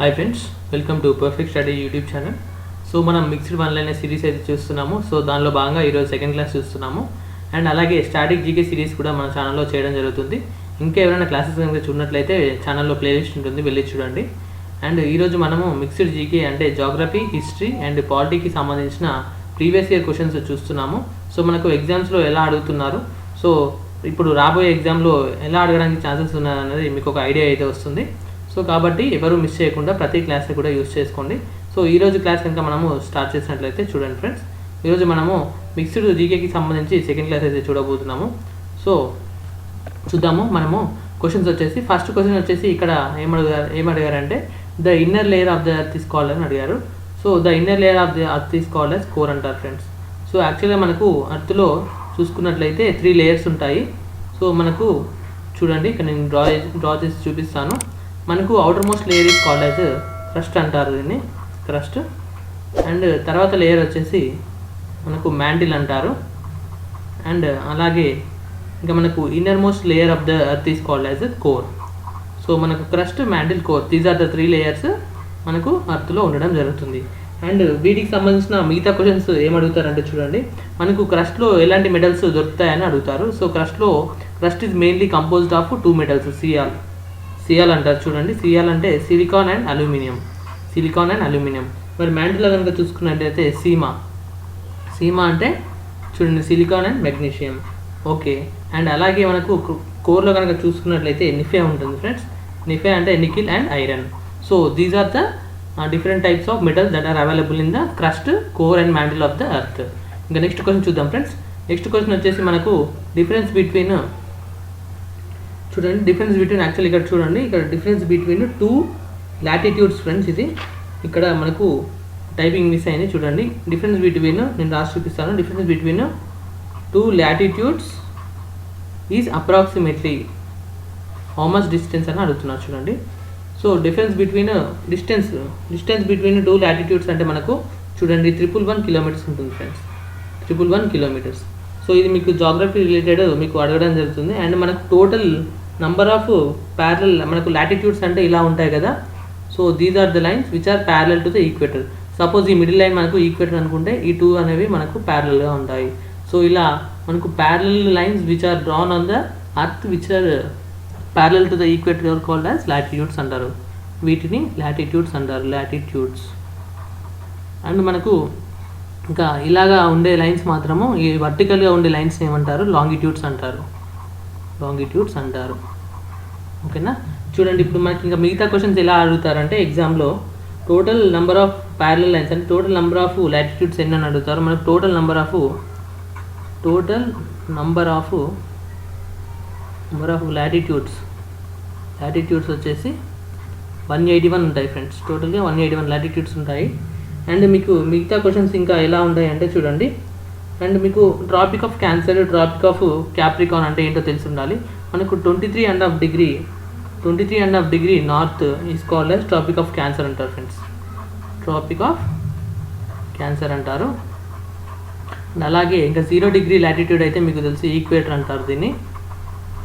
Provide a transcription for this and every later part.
Hi friends, welcome to perfect study YouTube channel. So మనం mixed one line series అయితే చూస్తున్నాము. So దానిలో భాగంగా ఈరోజు సెకండ్ క్లాస్ చూస్తున్నాము. అండ్ అలాగే స్టాటిక్ జీకే సిరీస్ కూడా మన ఛానల్లో చేయడం జరుగుతుంది. ఇంకా ఎవరైనా క్లాసెస్ కనుక చూడనట్లయితే ఛానల్లో ప్లేలిస్ట్ ఉంటుంది, వెళ్ళి చూడండి. అండ్ ఈరోజు మనము మిక్స్డ్ జీకే అంటే జాగ్రఫీ, హిస్టరీ అండ్ పాలిటీకి సంబంధించిన ప్రీవియస్ ఇయర్ క్వశ్చన్స్ చూస్తున్నాము. సో మనకు ఎగ్జామ్స్లో ఎలా అడుగుతున్నారు, సో ఇప్పుడు రాబోయే ఎగ్జామ్లో ఎలా అడగడానికి ఛాన్సెస్ ఉన్నాయనేది మీకు ఒక ఐడియా అయితే వస్తుంది. సో కాబట్టి ఎవరు మిస్ చేయకుండా ప్రతి క్లాస్ని కూడా యూస్ చేసుకోండి. సో ఈరోజు క్లాస్ కనుక మనము స్టార్ట్ చేసినట్లయితే చూడండి ఫ్రెండ్స్, ఈరోజు మనము మిక్స్డ్ జీకేకి సంబంధించి సెకండ్ క్లాస్ అయితే చూడబోతున్నాము. సో చూద్దాము. మనము క్వశ్చన్స్ వచ్చేసి ఫస్ట్ క్వశ్చన్ వచ్చేసి ఇక్కడ ఏమడిగారంటే the inner layer of the earth is called అని అడిగారు. So the inner layer of the earth is called as core అంటారు ఫ్రెండ్స్. సో యాక్చువల్గా మనకు ఎర్త్లో చూసుకున్నట్లయితే 3 లేయర్స్ ఉంటాయి. సో మనకు చూడండి, ఇక్కడ నేను డ్రా చేసి చూపిస్తాను. మనకు outer most layer is called as crust అంటారు, దీన్ని క్రస్ట్. అండ్ తర్వాత లేయర్ వచ్చేసి మనకు మ్యాంటిల్ అంటారు. అండ్ అలాగే ఇంకా మనకు innermost layer of the earth is called as core. So మనకు crust, mantle, core, these are the 3 layers మనకు ఎర్త్లో ఉండడం జరుగుతుంది. అండ్ వీటికి సంబంధించిన మిగతా క్వశ్చన్స్ ఏమడుగుతారంటే చూడండి, మనకు క్రస్ట్లో ఎలాంటి మెటల్స్ దొరుకుతాయని అడుగుతారు. So crust is mainly composed of 2 metals, Sial అంటారు. చూడండి, సియాల్ అంటే సిలికాన్ అండ్ అల్యూమినియం. మరి మ్యాంటిల్లో కనుక చూసుకున్నట్టయితే సీమా అంటే చూడండి silicon and magnesium. Okay. And అలాగే మనకు కోర్లో కనుక చూసుకున్నట్లయితే నిఫే ఉంటుంది ఫ్రెండ్స్. నిఫే అంటే nickel and iron. So these are the different types of metals that are available in the crust, core and mantle of the earth. ఇంకా next question చూద్దాం friends. Next question వచ్చేసి మనకు difference between actually ఇక్కడ చూడండి, ఇక్కడ difference between 2 latitudes friends. ఇది ఇక్కడ మనకు టైపింగ్ మిస్ అయింది, చూడండి. డిఫరెన్స్ బిట్వీన్, నేను రాసి చూపిస్తాను. Difference between 2 latitudes is approximately how much distance అని అడుగుతున్నారు, చూడండి. So difference between distance between 2 latitudes అంటే మనకు చూడండి 111 కిలోమీటర్స్ ఉంటుంది ఫ్రెండ్స్, 111 కిలోమీటర్స్. సో ఇది మీకు జాగ్రఫీ రిలేటెడ్ మీకు అడగడం జరుగుతుంది. అండ్ మనకు టోటల్ నంబర్ ఆఫ్ ప్యారలల్, మనకు లాటిట్యూడ్స్ అంటే ఇలా ఉంటాయి కదా. So these are the lines which are parallel to the equator. Suppose ఈ మిడిల్ లైన్ మనకు ఈక్వేటర్ అనుకుంటే ఈ 2 అనేవి మనకు ప్యారలల్గా ఉంటాయి. సో ఇలా మనకు parallel lines which are drawn on the earth which are parallel to the equator called as latitudes అంటారు. వీటిని లాటిట్యూడ్స్ అంటారు, లాటిట్యూడ్స్. అండ్ మనకు ఇంకా ఇలాగా ఉండే లైన్స్ మాత్రము, ఈ వర్టికల్గా ఉండే లైన్స్ ఏమంటారు, లాంగిట్యూడ్స్ అంటారు. ఓకేనా. చూడండి, ఇప్పుడు మనకి ఇంకా మిగతా క్వశ్చన్స్ ఎలా అడుగుతారంటే ఎగ్జామ్లో total number of parallel lines అంటే టోటల్ నెంబర్ ఆఫ్ లాటిట్యూడ్స్ ఎన్ని అని అడుగుతారు. మనకు టోటల్ నెంబర్ ఆఫ్ లాటిట్యూడ్స్ వచ్చేసి 181 ఉంటాయి ఫ్రెండ్స్. టోటల్గా 181 లాటిట్యూడ్స్ ఉంటాయి. అండ్ మీకు మిగతా క్వశ్చన్స్ ఇంకా ఎలా ఉంటాయి అంటే చూడండి. అండ్ మీకు tropic of cancer, tropic of capricorn అంటే ఏంటో తెలిసి ఉండాలి. మనకు 23.5 degree north is called as tropic of cancer అంటారు ఫ్రెండ్స్, ట్రాపిక్ ఆఫ్ క్యాన్సర్ అంటారు. అండ్ అలాగే ఇంకా 0 డిగ్రీ లాటిట్యూడ్ అయితే మీకు తెలిసి ఈక్వేటర్ అంటారు, దీన్ని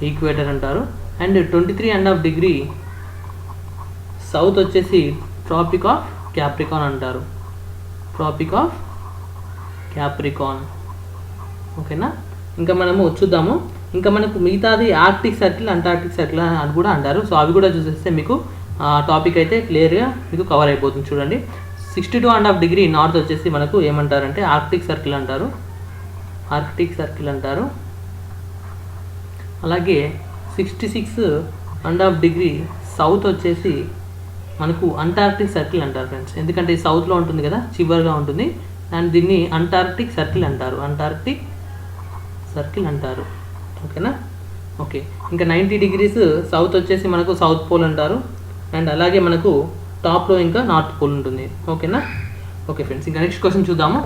ఈక్వేటర్ అంటారు. అండ్ 23.5 డిగ్రీ సౌత్ వచ్చేసి ట్రాపిక్ ఆఫ్ క్యాప్రికాన్ అంటారు, ట్రాపిక్ ఆఫ్ క్యాప్రికాన్. ఓకేనా. ఇంకా మనము చూద్దాము. ఇంకా మనకు మిగతాది ఆర్క్టిక్ సర్కిల్, అంటార్క్టిక్ సర్కిల్ అని కూడా అంటారు. సో అవి కూడా చూసేస్తే మీకు టాపిక్ అయితే క్లియర్గా మీకు కవర్ అయిపోతుంది. చూడండి, 62.5 డిగ్రీ నార్త్ వచ్చేసి మనకు ఏమంటారంటే ఆర్క్టిక్ సర్కిల్ అంటారు. అలాగే 66.5 డిగ్రీ సౌత్ వచ్చేసి మనకు అంటార్క్టిక్ సర్కిల్ అంటారు ఫ్రెండ్స్. ఎందుకంటే ఈ సౌత్లో ఉంటుంది కదా, చివరిగా ఉంటుంది, అండ్ దీన్ని అంటార్క్టిక్ సర్కిల్ అంటారు. ఓకేనా. ఓకే. ఇంకా 90 డిగ్రీస్ సౌత్ వచ్చేసి మనకు సౌత్ పోల్ అంటారు. అండ్ అలాగే మనకు టాప్లో ఇంకా నార్త్ పోల్ ఉంటుంది. ఓకేనా. ఓకే ఫ్రెండ్స్, ఇంకా నెక్స్ట్ క్వశ్చన్ చూద్దాము.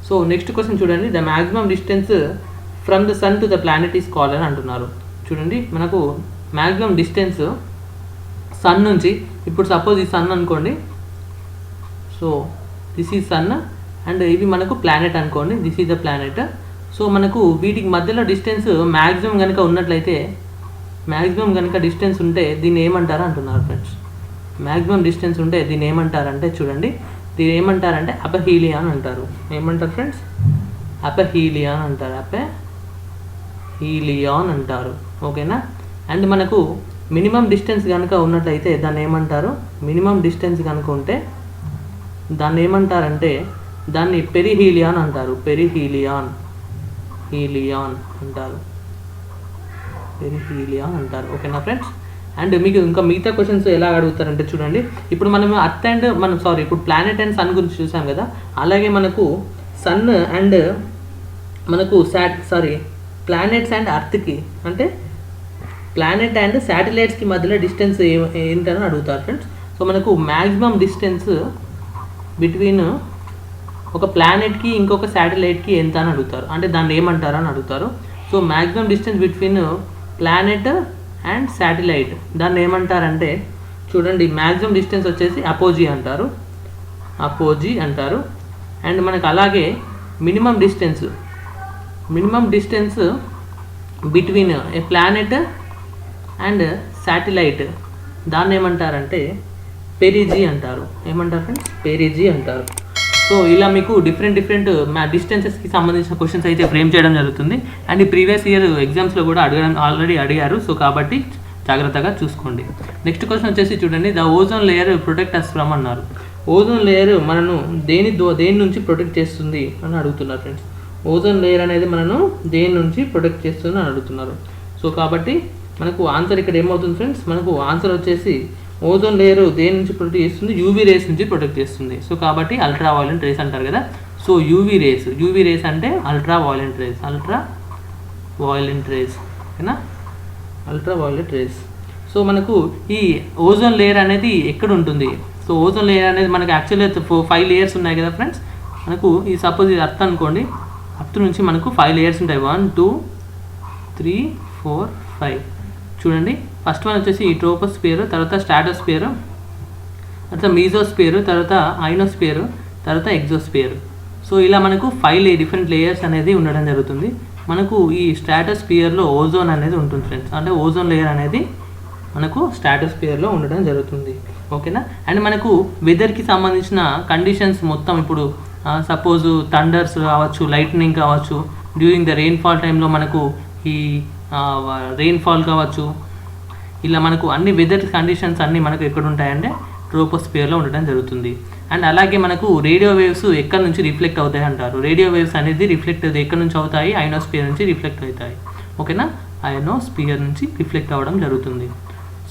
సో నెక్స్ట్ క్వశ్చన్ చూడండి, the maximum distance from the sun to the planet is called అని అంటున్నారు. చూడండి, మనకు మ్యాక్సిమం డిస్టెన్స్ సన్ నుంచి, ఇప్పుడు సపోజ్ ఈ సన్ అనుకోండి. So this is sun and ఇవి మనకు ప్లానెట్ అనుకోండి, this is the planet. So మనకు వీటికి మధ్యలో డిస్టెన్స్ మ్యాక్సిమం కనుక డిస్టెన్స్ ఉంటే దీన్ని ఏమంటారు అంటున్నారు ఫ్రెండ్స్. మ్యాక్సిమం డిస్టెన్స్ ఉంటే దీన్ని ఏమంటారంటే చూడండి, దీన్ని ఏమంటారంటే అపహీలియాన్ అంటారు. ఏమంటారు ఫ్రెండ్స్? అపహీలియాన్ అంటారు. అపహీలియాన్ అంటారు. ఓకేనా? అండ్ మనకు మినిమం డిస్టెన్స్ కనుక ఉన్నట్లయితే దాన్ని ఏమంటారు? మినిమం డిస్టెన్స్ కనుక ఉంటే దాన్ని ఏమంటారంటే దాన్ని పెరిహీలియాన్ అంటారు. పెరిహీలియాన్ అంటారు. పెరిహీలియాన్ అంటారు. ఓకేనా ఫ్రెండ్స్? అండ్ మీకు ఇంకా మిగతా క్వశ్చన్స్ ఎలా అడుగుతారంటే చూడండి, ఇప్పుడు మనం అర్త్ అండ్ ఇప్పుడు ప్లానెట్ అండ్ సన్ గురించి చూసాం కదా, అలాగే మనకు సన్ అండ్ మనకు ప్లానెట్స్ అండ్ అర్త్కి అంటే ప్లానెట్ అండ్ శాటిలైట్స్కి మధ్యలో డిస్టెన్స్ ఏంటని అడుగుతారు ఫ్రెండ్స్. సో మనకు మ్యాక్సిమం డిస్టెన్స్ బిట్వీన్ ఒక ప్లానెట్కి ఇంకొక శాటిలైట్కి ఎంత అని అడుగుతారు, అంటే దాన్ని ఏమంటారు అని అడుగుతారు. So maximum distance between planet and satellite దాన్ని ఏమంటారంటే చూడండి, మ్యాక్సిమం డిస్టెన్స్ వచ్చేసి అపోజీ అంటారు. అండ్ మనకు అలాగే minimum distance between A planet and satellite దాన్ని ఏమంటారంటే పెరిజీ అంటారు. ఏమంటారు ఫ్రెండ్స్? పెరిజీ అంటారు. సో ఇలా మీకు డిఫరెంట్ డిస్టెన్సెస్కి సంబంధించిన క్వశ్చన్స్ అయితే ఫ్రేమ్ చేయడం జరుగుతుంది. అండ్ ఈ ప్రీవియస్ ఇయర్ ఎగ్జామ్స్లో కూడా ఆల్రెడీ అడిగారు. సో కాబట్టి జాగ్రత్తగా చూసుకోండి. నెక్స్ట్ క్వశ్చన్ వచ్చేసి చూడండి, the ozone layer protect us from అన్నారు. ఓజోన్ లేయర్ మనను దేని నుంచి ప్రొటెక్ట్ చేస్తుంది అని అడుగుతున్నారు ఫ్రెండ్స్. ఓజోన్ లేయర్ అనేది మనను దేని నుంచి ప్రొటెక్ట్ చేస్తుంది అని అడుగుతున్నారు. సో కాబట్టి మనకు ఆన్సర్ ఇక్కడ ఏమవుతుంది ఫ్రెండ్స్? మనకు ఆన్సర్ వచ్చేసి ఓజోన్ లేయర్ దేని నుంచి ప్రొటెక్ట్ చేస్తుంది? యూవీ రేస్ నుంచి ప్రొటెక్ట్ చేస్తుంది. సో కాబట్టి అల్ట్రా వైలెంట్ రేస్ అంటారు కదా. సో యూవీ రేస్ అంటే అల్ట్రా వైలెంట్ రేస్ ఓకేనా? Ultra violent rays. సో మనకు ఈ ఓజోన్ లేయర్ అనేది ఎక్కడ ఉంటుంది? సో ఓజోన్ లేయర్ అనేది మనకు యాక్చువల్లీ 5 లేయర్స్ ఉన్నాయి కదా ఫ్రెండ్స్. మనకు ఈ సపోజ్ ఇది అర్త్ అనుకోండి, అర్త్ నుంచి మనకు 5 లేయర్స్ ఉంటాయి. 1 2 3 4 5. చూడండి, ఫస్ట్ వన్ వచ్చేసి ఈ ట్రోపోస్ఫియర్, తర్వాత స్ట్రాటోస్ఫియర్, తర్వాత మీజోస్ఫియర్, తర్వాత ఐనోస్ఫియర్, తర్వాత ఎగ్జోస్ఫియర్. సో ఇలా మనకు 5 డిఫరెంట్ లేయర్స్ అనేది ఉండడం జరుగుతుంది. మనకు ఈ స్ట్రాటోస్ఫియర్లో ఓజోన్ అనేది ఉంటుంది ఫ్రెండ్స్. అంటే ఓజోన్ లేయర్ అనేది మనకు స్ట్రాటోస్ఫియర్లో ఉండడం జరుగుతుంది. ఓకేనా? అండ్ మనకు వెదర్కి సంబంధించిన కండిషన్స్ మొత్తం ఇప్పుడు సపోజు థండర్స్ కావచ్చు, లైట్నింగ్ కావచ్చు, డ్యూరింగ్ ద రెయిన్ఫాల్ టైంలో మనకు ఈ రెయిన్ఫాల్ కావచ్చు, ఇలా మనకు అన్ని వెదర్ కండిషన్స్ అన్నీ మనకు ఎక్కడ ఉంటాయంటే ట్రోపోస్ఫియర్లో ఉండడం జరుగుతుంది. అండ్ అలాగే మనకు రేడియో వేవ్స్ ఎక్కడి నుంచి రిఫ్లెక్ట్ అవుతాయి అంటారు. రేడియో వేవ్స్ అనేది రిఫ్లెక్ట్ ఎక్కడి నుంచి అవుతాయి? ఐనోస్ఫియర్ నుంచి రిఫ్లెక్ట్ అవుతాయి. ఓకేనా? ఐనోస్ఫియర్ నుంచి రిఫ్లెక్ట్ అవ్వడం జరుగుతుంది.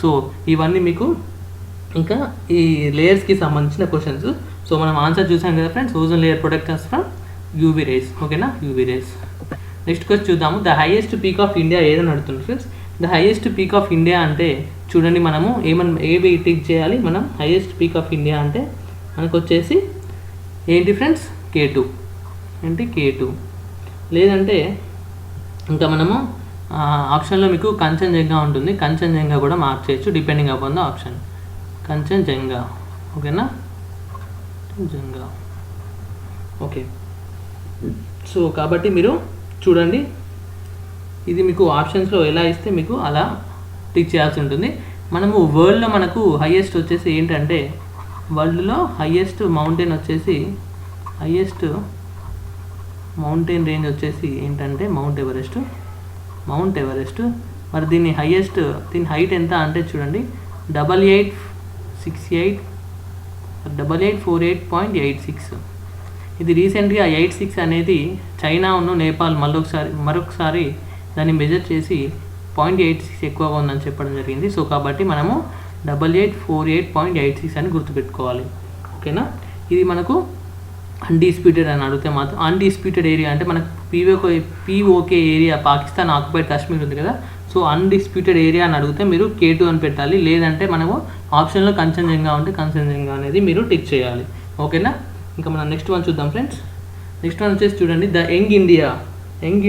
సో ఇవన్నీ మీకు ఇంకా ఈ లేయర్స్కి సంబంధించిన క్వశ్చన్స్. సో మనం ఆన్సర్ చూసాం కదా friends, ozone layer protects from UV rays. ఓకేనా? UV rays. నెక్స్ట్ క్వశ్చన్ చూద్దాము, the highest peak of India ఏదని అడుగుతుంది friends. The highest peak of India అంటే చూడండి, మనము ఏవి టిక్ చేయాలి? మనం హైయెస్ట్ పీక్ ఆఫ్ ఇండియా అంటే మనకు వచ్చేసి ఏంటి ఫ్రెండ్స్? K2. ఏంటి? K2. లేదంటే ఇంకా మనము ఆప్షన్లో మీకు కంచన్జంగా ఉంటుంది, కంచన్జంగా కూడా మార్క్ చేయొచ్చు depending upon the option. Kanchenjunga. ఓకేనా? జంగా. ఓకే. సో కాబట్టి మీరు చూడండి, ఇది మీకు ఆప్షన్స్లో ఎలా ఇస్తే మీకు అలా టిక్ చేయాల్సి ఉంటుంది. మనము వరల్డ్లో మనకు హైయెస్ట్ వచ్చేసి ఏంటంటే, వరల్డ్లో హైయెస్ట్ మౌంటైన్ వచ్చేసి హైయెస్ట్ మౌంటైన్ రేంజ్ వచ్చేసి ఏంటంటే మౌంట్ ఎవరెస్ట్. మరి దీని హైట్ ఎంత అంటే చూడండి, 8848.86. ఇది రీసెంట్గా 86 అనేది చైనా ఉన్న నేపాల్ మరొకసారి దాన్ని మెజర్ చేసి 0.86 ఎక్కువగా ఉందని చెప్పడం జరిగింది. సో కాబట్టి మనము 8848.86 అని గుర్తుపెట్టుకోవాలి. ఓకేనా? ఇది మనకు అన్డిస్ప్యూటెడ్ అని అడిగితే మాత్రం, అన్డిస్ప్యూటెడ్ ఏరియా అంటే మనకు POK area, Pakistan occupied Kashmir ఉంది కదా. సో అన్డిస్ప్యూటెడ్ ఏరియా అని అడిగితే మీరు K2 అని పెట్టాలి. లేదంటే మనము ఆప్షన్లో కంచన్జంగా ఉంటే కంచన్జంగా అనేది మీరు టిక్ చేయాలి. ఓకేనా? ఇంకా మనం నెక్స్ట్ వన్ చూద్దాం ఫ్రెండ్స్. నెక్స్ట్ వన్ వచ్చేసి చూడండి, ద యంగ్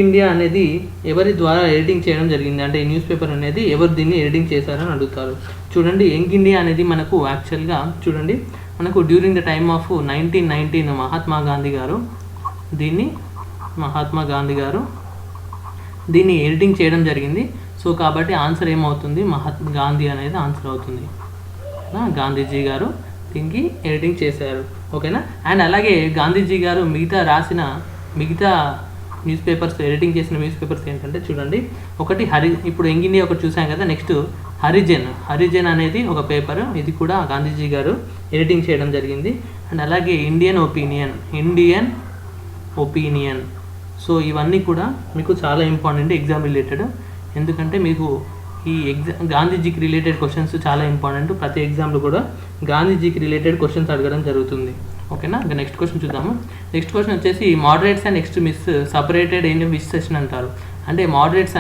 ఇండియా అనేది ఎవరి ద్వారా ఎడిటింగ్ చేయడం జరిగింది అంటే ఈ న్యూస్ పేపర్ అనేది ఎవరు దీన్ని ఎడిటింగ్ చేశారని అడుగుతారు. చూడండి, యంగ్ ఇండియా అనేది మనకు యాక్చువల్గా చూడండి మనకు during the time of 1919 Mahatma Gandhi గారు దీన్ని ఎడిటింగ్ చేయడం జరిగింది. సో కాబట్టి ఆన్సర్ ఏమవుతుంది? మహాత్మా గాంధీ అనేది ఆన్సర్ అవుతుంది. గాంధీజీ గారు దీనికి ఎడిటింగ్ చేశారు. ఓకేనా. అండ్ అలాగే గాంధీజీ గారు మిగతా న్యూస్ పేపర్స్ ఎడిటింగ్ చేసిన న్యూస్ పేపర్స్ ఏంటంటే చూడండి, ఒకటి ఇప్పుడు యంగ్ ఇండియా ఒకటి చూసాం కదా, నెక్స్ట్ హరిజన్ అనేది ఒక పేపర్, ఇది కూడా గాంధీజీ గారు ఎడిటింగ్ చేయడం జరిగింది. అండ్ అలాగే ఇండియన్ ఒపీనియన్. సో ఇవన్నీ కూడా మీకు చాలా ఇంపార్టెంట్ ఎగ్జామ్ రిలేటెడ్, ఎందుకంటే మీకు ఈ గాంధీజీకి రిలేటెడ్ క్వశ్చన్స్ చాలా ఇంపార్టెంట్. ప్రతి ఎగ్జామ్లో కూడా గాంధీజీకి రిలేటెడ్ క్వశ్చన్స్ అడగడం జరుగుతుంది. ఓకేనా. ఇంకా నెక్స్ట్ క్వశ్చన్ చూద్దాము. నెక్స్ట్ క్వశ్చన్ వచ్చేసి moderates and extremists separated in which session అంటారు. అంటే మోడరేట్స్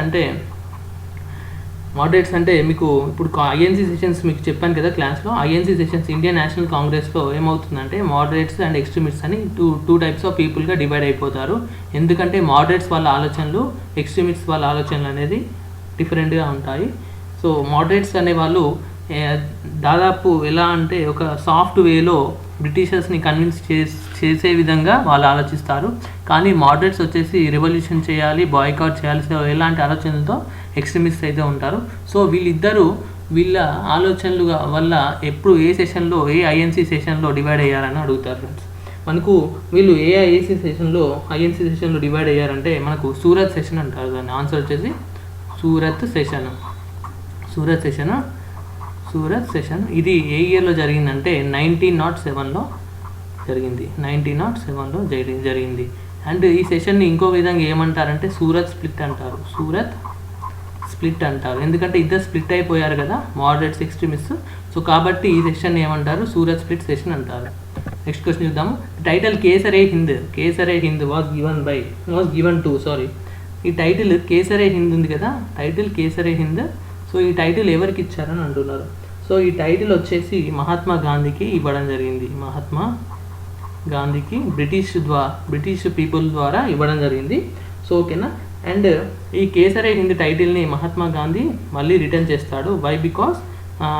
అంటే మీకు ఇప్పుడు ఐఎన్సీ సెషన్స్ మీకు చెప్పాను కదా క్లాస్లో, ఐఎన్సీ సెషన్స్ ఇండియన్ నేషనల్ కాంగ్రెస్లో ఏమవుతుందంటే మోడరేట్స్ అండ్ ఎక్స్ట్రీమిస్ట్స్ అని టూ టైప్స్ ఆఫ్ పీపుల్గా డివైడ్ అయిపోతారు. ఎందుకంటే మోడరేట్స్ వాళ్ళ ఆలోచనలు, ఎక్స్ట్రీమిస్ట్స్ వాళ్ళ ఆలోచనలు అనేది డిఫరెంట్గా ఉంటాయి. సో మోడరేట్స్ అనే వాళ్ళు దాదాపు ఎలా అంటే ఒక సాఫ్ట్ వేలో బ్రిటిషర్స్ని కన్విన్స్ చేసే విధంగా వాళ్ళు ఆలోచిస్తారు. కానీ మోడరేట్స్ వచ్చేసి రెవల్యూషన్ చేయాలి, బాయ్కాట్ చేయాలి, సో ఎలాంటి ఆలోచనలతో ఎక్స్ట్రీమిస్ట్ అయితే ఉంటారు. సో వీళ్ళ ఆలోచనలు వల్ల ఎప్పుడు ఏ ఐఎన్సీ సెషన్లో డివైడ్ అయ్యారని అడుగుతారు ఫ్రెండ్స్. మనకు వీళ్ళు ఐఎన్సీ సెషన్లో డివైడ్ అయ్యారంటే మనకు సూరత్ సెషన్ అంటారు. దాని ఆన్సర్ వచ్చేసి సూరత్ సెషన్. ఇది ఏ ఇయర్లో జరిగిందంటే 1907లో జరిగింది. అండ్ ఈ సెషన్ని ఇంకో విధంగా ఏమంటారంటే సూరత్ స్ప్లిట్ అంటారు. ఎందుకంటే ఇద్దరు స్ప్లిట్ అయిపోయారు కదా, మోడరేట్స్, ఎక్స్ట్రీమిస్ట్స్. సో కాబట్టి ఈ సెషన్ ఏమంటారు, సూరత్ స్ప్లిట్ సెషన్ అంటారు. నెక్స్ట్ క్వశ్చన్ చూద్దాము. Title Kaisar i Hind was given to ఈ టైటిల్ కేసరే హింద్ ఉంది కదా, టైటిల్ కేసరే హింద్. సో ఈ టైటిల్ ఎవరికి ఇచ్చారని అంటున్నారు. సో ఈ టైటిల్ వచ్చేసి మహాత్మా గాంధీకి ఇవ్వడం జరిగింది. మహాత్మా గాంధీకి బ్రిటిష్ పీపుల్ ద్వారా ఇవ్వడం జరిగింది. సో ఓకేనా. అండ్ ఈ కేసరే హింద్ టైటిల్ని మహాత్మా గాంధీ మళ్ళీ రిటర్న్ చేస్తాడు. Why? Because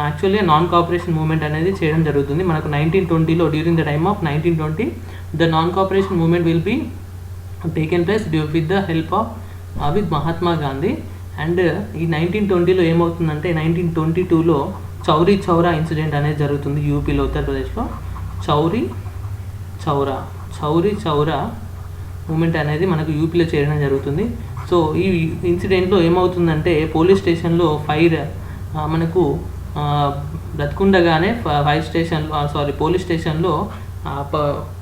actually non cooperation movement అనేది చేయడం జరుగుతుంది మనకు 1920లో. During the time of 1920 the non cooperation movement will be taken place with the help of with Mahatma Gandhi. And ఈ 1920లో ఏమవుతుందంటే 1922లో చౌరీ చౌరా ఇన్సిడెంట్ అనేది జరుగుతుంది యూపీలో, ఉత్తరప్రదేశ్లో. చౌరీ చౌరా మూమెంట్ అనేది మనకు యూపీలో చేయడం జరుగుతుంది. సో ఈ ఇన్సిడెంట్లో ఏమవుతుందంటే పోలీస్ స్టేషన్లో ఫైర్ మనకు బ్రతుకుండగానే పోలీస్ స్టేషన్లో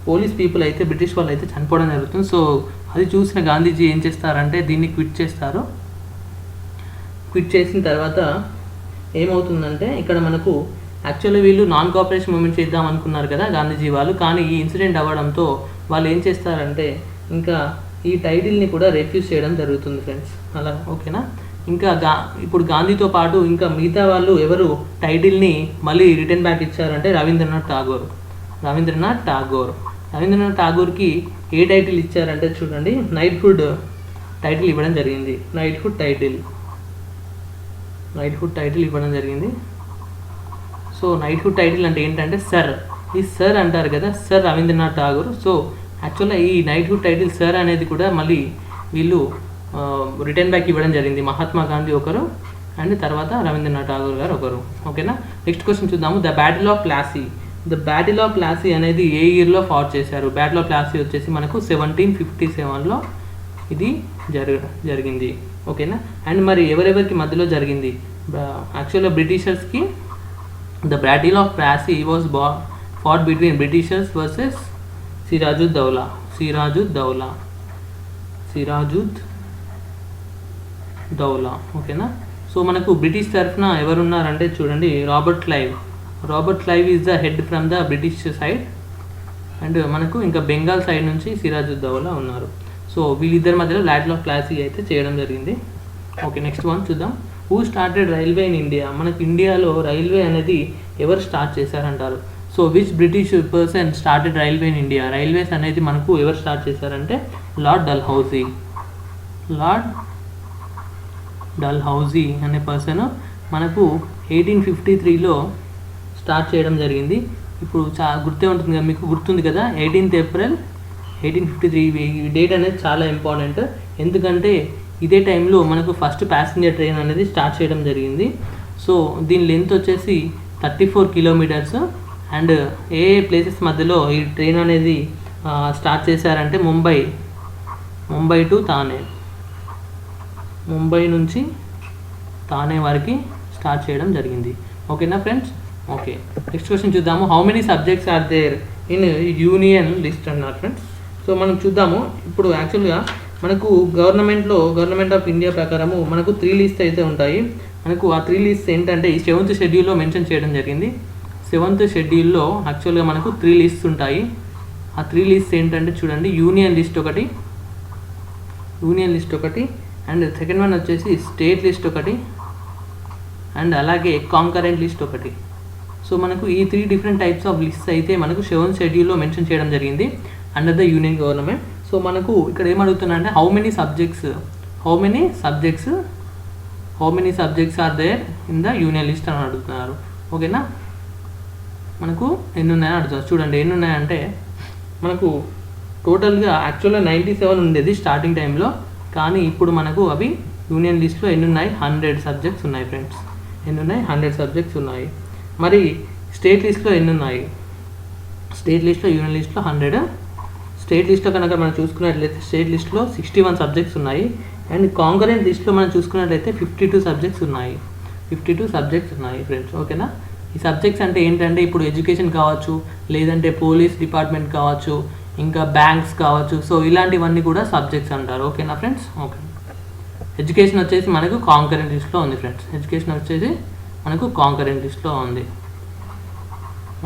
పోలీస్ పీపుల్ అయితే, బ్రిటిష్ వాళ్ళు అయితే చనిపోవడం జరుగుతుంది. సో అది చూసిన గాంధీజీ ఏం చేస్తారంటే దీన్ని క్విట్ చేసిన తర్వాత ఏమవుతుందంటే ఇక్కడ మనకు యాక్చువల్లీ వీళ్ళు నాన్ కోఆపరేషన్ మూవ్మెంట్ చేద్దాం అనుకున్నారు కదా గాంధీజీ వాళ్ళు, కానీ ఈ ఇన్సిడెంట్ అవ్వడంతో వాళ్ళు ఏం చేస్తారంటే ఇంకా ఈ టైటిల్ని కూడా రిఫ్యూజ్ చేయడం జరుగుతుంది ఫ్రెండ్స్. అలా ఓకేనా. ఇంకా ఇప్పుడు గాంధీతో పాటు ఇంకా మిగతా వాళ్ళు ఎవరు టైటిల్ని మళ్ళీ రిటర్న్ బ్యాక్ ఇచ్చారంటే రవీంద్రనాథ్ ఠాగూర్కి ఏ టైటిల్ ఇచ్చారంటే చూడండి, నైట్హుడ్ టైటిల్ ఇవ్వడం జరిగింది. నైట్హుడ్ టైటిల్ ఇవ్వడం జరిగింది. సో నైట్హుడ్ టైటిల్ అంటే ఏంటంటే ఈ సర్ అంటారు కదా, సర్ రవీంద్రనాథ్ ఠాగూర్. సో యాక్చువల్గా ఈ నైట్హుడ్ టైటిల్ సర్ అనేది కూడా మళ్ళీ వీళ్ళు రిటర్న్ బ్యాక్ ఇవ్వడం జరిగింది. మహాత్మా గాంధీ ఒకరు అండ్ తర్వాత రవీంద్రనాథ్ ఠాగూర్ గారు ఒకరు. ఓకేనా. నెక్స్ట్ క్వశ్చన్ చూద్దాము. ద బ్యాటిల్ ఆఫ్ ప్లాసీ అనేది ఏ ఇయర్లో ఫాట్ చేశారు? బ్యాటిల్ ఆఫ్ ప్లాసీ వచ్చేసి మనకు 1757లో ఇది జరిగింది. ఓకేనా. అండ్ మరి ఎవరెవరికి మధ్యలో జరిగింది? యాక్చువల్గా బ్రిటిషర్స్కి the battle of Plassey was fought between Britishers versus Siraj ud Daulah. ఓకేనా. సో మనకు బ్రిటిష్ తరఫున ఎవరున్నారంటే చూడండి, Robert Clive is the head from the British side. And మనకు ఇంకా బెంగాల్ సైడ్ నుంచి సిరాజుద్దౌలా ఉన్నారు. సో వీళ్ళిద్దరి మధ్యలో బ్యాటిల్ ఆఫ్ ప్లాసీ అయితే చేయడం జరిగింది. ఓకే. నెక్స్ట్ వన్ చూద్దాం. Who started railway in India? మనకు ఇండియాలో రైల్వే అనేది ఎవరు స్టార్ట్ చేశారంటారు? So which British person started railway in India? Railways అనేది మనకు ఎవరు స్టార్ట్ చేశారంటే లార్డ్ డల్హౌజీ అనే పర్సన్ మనకు 1853లో స్టార్ట్ చేయడం జరిగింది. ఇప్పుడు గుర్తే ఉంటుంది కదా, మీకు గుర్తుంది కదా, 18th April 1853. ఈ డేట్ అనేది చాలా ఇంపార్టెంట్, ఎందుకంటే ఇదే టైంలో మనకు ఫస్ట్ ప్యాసింజర్ ట్రైన్ అనేది స్టార్ట్ చేయడం జరిగింది. సో దీని లెంత్ వచ్చేసి 34 కిలోమీటర్స్. అండ్ ఏ ప్లేసెస్ మధ్యలో ఈ ట్రైన్ అనేది స్టార్ట్ చేశారంటే ముంబై టు థానే, ముంబై నుంచి థానే వరకు స్టార్ట్ చేయడం జరిగింది. ఓకేనా ఫ్రెండ్స్? ఓకే, నెక్స్ట్ క్వశ్చన్ చూద్దాము. How many subjects are there in union list అన్నారు ఫ్రెండ్స్. సో మనం చూద్దాము. ఇప్పుడు యాక్చువల్గా మనకు గవర్నమెంట్ ఆఫ్ ఇండియా ప్రకారము మనకు 3 లిస్ట్ అయితే ఉంటాయి. మనకు ఆ 3 లిస్ట్ ఏంటంటే ఈ 7th షెడ్యూల్లో మెన్షన్ చేయడం జరిగింది. 7th షెడ్యూల్లో యాక్చువల్గా మనకు 3 లిస్ట్స్ ఉంటాయి. ఆ 3 లిస్ట్ ఏంటంటే చూడండి, యూనియన్ లిస్ట్ ఒకటి, అండ్ సెకండ్ వన్ వచ్చేసి స్టేట్ లిస్ట్ ఒకటి, అండ్ అలాగే కాంకరెంట్ లిస్ట్ ఒకటి. సో మనకు ఈ 3 డిఫరెంట్ టైప్స్ ఆఫ్ లిస్ట్స్ అయితే మనకు 7th షెడ్యూల్లో మెన్షన్ చేయడం జరిగింది under the union government. So మనకు ఇక్కడ ఏమడుగుతున్నా అంటే how many subjects are there in the union list అని అడుగుతున్నారు. ఓకేనా? మనకు ఎన్ని ఉన్నాయని అడుగుతున్నారు. చూడండి ఎన్ని ఉన్నాయంటే మనకు టోటల్గా యాక్చువల్గా 97 ఉండేది స్టార్టింగ్ టైంలో, కానీ ఇప్పుడు మనకు అవి యూనియన్ లిస్ట్లో ఎన్ని ఉన్నాయి? 100 సబ్జెక్ట్స్ ఉన్నాయి ఫ్రెండ్స్. ఎన్ని ఉన్నాయి? 100 సబ్జెక్ట్స్ ఉన్నాయి. మరి స్టేట్ లిస్ట్లో ఎన్ని ఉన్నాయి? స్టేట్ లిస్ట్లో యూనియన్ లిస్ట్లో 100. స్టేట్ లిస్ట్లో కనుక మనం చూసుకున్నట్లయితే స్టేట్ లిస్ట్లో 61 సబ్జెక్ట్స్ ఉన్నాయి. అండ్ కాంకరెంట్ లిస్ట్లో మనం చూసుకున్నట్లయితే 52 సబ్జెక్ట్స్ ఉన్నాయి. 52 సబ్జెక్ట్స్ ఉన్నాయి ఫ్రెండ్స్. ఓకేనా? ఈ సబ్జెక్ట్స్ అంటే ఏంటంటే ఇప్పుడు ఎడ్యుకేషన్ కావచ్చు, లేదంటే పోలీస్ డిపార్ట్మెంట్ కావచ్చు, ఇంకా బ్యాంక్స్ కావచ్చు. సో ఇలాంటివన్నీ కూడా సబ్జెక్ట్స్ అంటారు. ఓకేనా ఫ్రెండ్స్? ఓకే, ఎడ్యుకేషన్ వచ్చేసి మనకు కాంకరెంట్ లిస్ట్లో ఉంది ఫ్రెండ్స్. ఎడ్యుకేషన్ వచ్చేసి మనకు కాంకరెంట్ లిస్ట్లో ఉంది.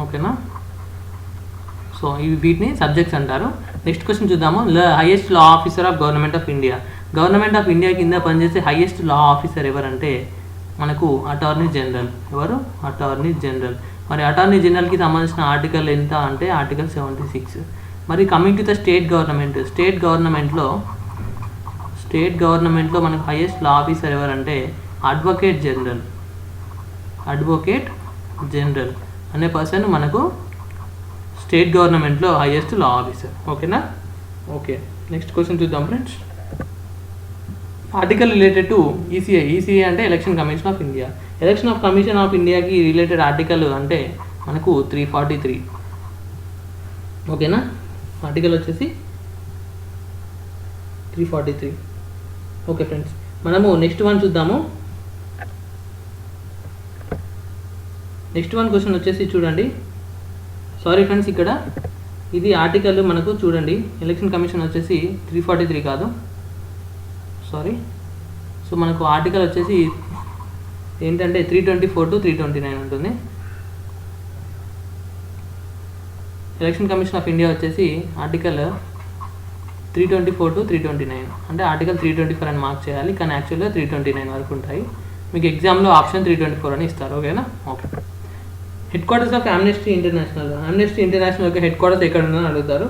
ఓకేనా? సో వీటిని సబ్జెక్ట్స్ అంటారు. నెక్స్ట్ క్వశ్చన్ చూద్దాము. Highest law officer of government of India. Government of India కింద పనిచేసే హైయెస్ట్ లా ఆఫీసర్ ఎవరంటే మనకు అటార్నీ జనరల్. ఎవరు? Attorney general. మరి అటార్నీ జనరల్కి సంబంధించిన ఆర్టికల్ ఎంత అంటే ఆర్టికల్ 76. మరి కమింగ్ టు ద స్టేట్ గవర్నమెంట్లో మనకు హైయెస్ట్ లా ఆఫీసర్ ఎవరంటే అడ్వకేట్ జనరల్ అనే పర్సన్ మనకు స్టేట్ గవర్నమెంట్లో హైయెస్ట్ లా ఆఫీసర్. ఓకేనా? ఓకే, నెక్స్ట్ క్వశ్చన్ చూద్దాం friends. Article related to ECI అంటే ఎలక్షన్ కమిషన్ ఆఫ్ ఇండియాకి రిలేటెడ్ ఆర్టికల్ అంటే మనకు 343. ఓకేనా? ఆర్టికల్ వచ్చేసి 343. ఓకే ఫ్రెండ్స్, మనము నెక్స్ట్ వన్ చూద్దాము. నెక్స్ట్ వన్ క్వశ్చన్ వచ్చేసి చూడండి. సారీ ఫ్రెండ్స్, ఇక్కడ ఇది ఆర్టికల్ మనకు చూడండి, ఎలక్షన్ కమిషన్ వచ్చేసి 343 కాదు, సారీ. సో మనకు ఆర్టికల్ వచ్చేసి ఏంటంటే 324 to 329 ఉంటుంది. ఎలక్షన్ కమిషన్ ఆఫ్ ఇండియా వచ్చేసి ఆర్టికల్ 324 to 329, అంటే ఆర్టికల్ 324 అని మార్క్ చేయాలి, కానీ యాక్చువల్గా 329 వరకు ఉంటాయి. మీకు ఎగ్జామ్లో ఆప్షన్ 324 అని ఇస్తారు. ఓకేనా? Okay. Head quarters of Amnesty international యొక్క హెడ్ క్వార్టర్స్ ఎక్కడ ఉందని అడుగుతారు.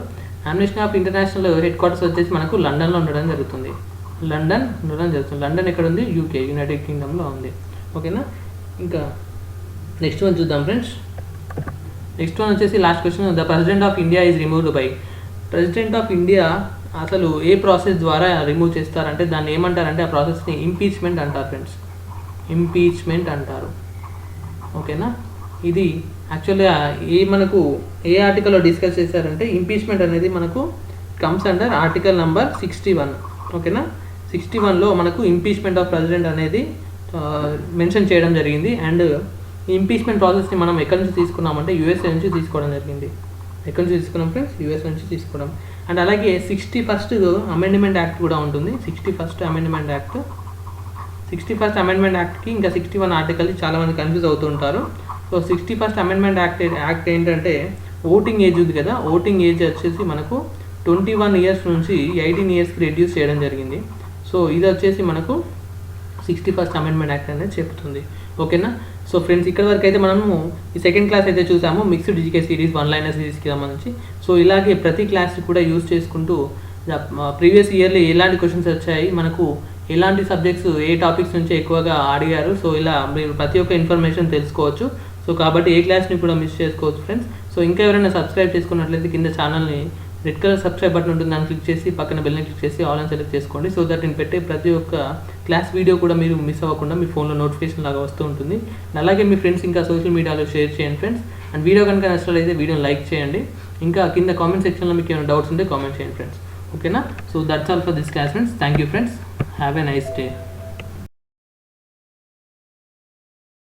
Amnesty of international head quarters వచ్చేసి మనకు లండన్లో ఉండడం జరుగుతుంది. లండన్ ఎక్కడ ఉంది? యూకే, యునైటెడ్ కింగ్డమ్లో ఉంది. ఓకేనా? ఇంకా నెక్స్ట్ వన్ చూద్దాం ఫ్రెండ్స్. నెక్స్ట్ వన్ వచ్చేసి last question. The president of India is removed by. President of India అసలు ఏ ప్రాసెస్ ద్వారా రిమూవ్ చేస్తారంటే దాన్ని ఏమంటారంటే ఆ ప్రాసెస్ని ఇంపీచ్మెంట్ అంటారు ఫ్రెండ్స్. ఇంపీచ్మెంట్ అంటారు. ఓకేనా? ఇది యాక్చువల్గా మనకు ఏ ఆర్టికల్లో డిస్కస్ చేశారంటే ఇంపీచ్మెంట్ అనేది మనకు కమ్స్ అండర్ ఆర్టికల్ నెంబర్ 61. ఓకేనా? 61లో మనకు ఇంపీచ్మెంట్ ఆఫ్ ప్రెసిడెంట్ అనేది మెన్షన్ చేయడం జరిగింది. అండ్ ఈ ఇంపీచ్మెంట్ ప్రాసెస్ని మనం ఎక్కడి నుంచి తీసుకున్నామంటే యూఎస్ఏ నుంచి తీసుకోవడం జరిగింది. ఎక్కడి నుంచి తీసుకున్నాం ఫ్రెండ్స్? యూఎస్ నుంచి తీసుకోవడం. అండ్ అలాగే 61st అమెండ్మెంట్ యాక్ట్ కూడా ఉంటుంది. 61st అమెండ్మెంట్ యాక్ట్కి ఇంకా 61 ఆర్టికల్ చాలామంది కన్ఫ్యూజ్ అవుతూ ఉంటారు. సో 61st అమెండ్మెంట్ యాక్ట్ ఏంటంటే ఓటింగ్ ఏజ్ ఉంది కదా, ఓటింగ్ ఏజ్ వచ్చేసి మనకు 21 years నుంచి 18 yearsకి రెడ్యూస్ చేయడం జరిగింది. సో ఇది వచ్చేసి మనకు 61st అమెండ్మెంట్ యాక్ట్ అనేది చెప్తుంది. ఓకేనా? సో ఫ్రెండ్స్, ఇక్కడ వరకు అయితే మనము ఈ సెకండ్ క్లాస్ అయితే చూసాము, mixed GK series, one liner సిరీస్కి సంబంధించి. సో ఇలాగే ప్రతి క్లాస్ కూడా యూజ్ చేసుకుంటూ ప్రీవియస్ ఇయర్లో ఎలాంటి క్వశ్చన్స్ వచ్చాయి, మనకు ఎలాంటి సబ్జెక్ట్స్ ఏ టాపిక్స్ నుంచి ఎక్కువగా అడిగారు, సో ఇలా మీరు ప్రతి ఒక్క ఇన్ఫర్మేషన్ తెలుసుకోవచ్చు. సో కాబట్టి ఏ క్లాస్ని కూడా మిస్ చేసుకోవచ్చు ఫ్రెండ్స్. సో ఇంకా ఎవరైనా సబ్స్క్రైబ్ చేసుకున్నట్లయితే కింద ఛానల్ని రెడ్ కలర్ సబ్స్క్రైబ్ బటన్ ఉంటుంది, దాన్ని క్లిక్ చేసి పక్కన బెల్ని క్లిక్ చేసి ఆల్ అని సెలెక్ట్ చేసుకోండి. సో దట్ నేను పెట్టే ప్రతి ఒక్క క్లాస్ వీడియో కూడా మీరు మిస్ అవ్వకుండా మీ ఫోన్లో నోటిఫికేషన్ లాగా వస్తూ ఉంటుంది. అలాగే మీ ఫ్రెండ్స్ ఇంకా సోషల్ మీడియాలో షేర్ చేయండి ఫ్రెండ్స్. అండ్ వీడియో కనుక నచ్చినట్లయితే వీడియోని లైక్ చేయండి. ఇంకా కింద కామెంట్ సెక్షన్లో మీకు ఏమైనా డౌట్స్ ఉంటే కామెంట్ చేయండి ఫ్రెండ్స్. ఓకేనా? So that's all for this class friends. Thank you friends. Have a nice day.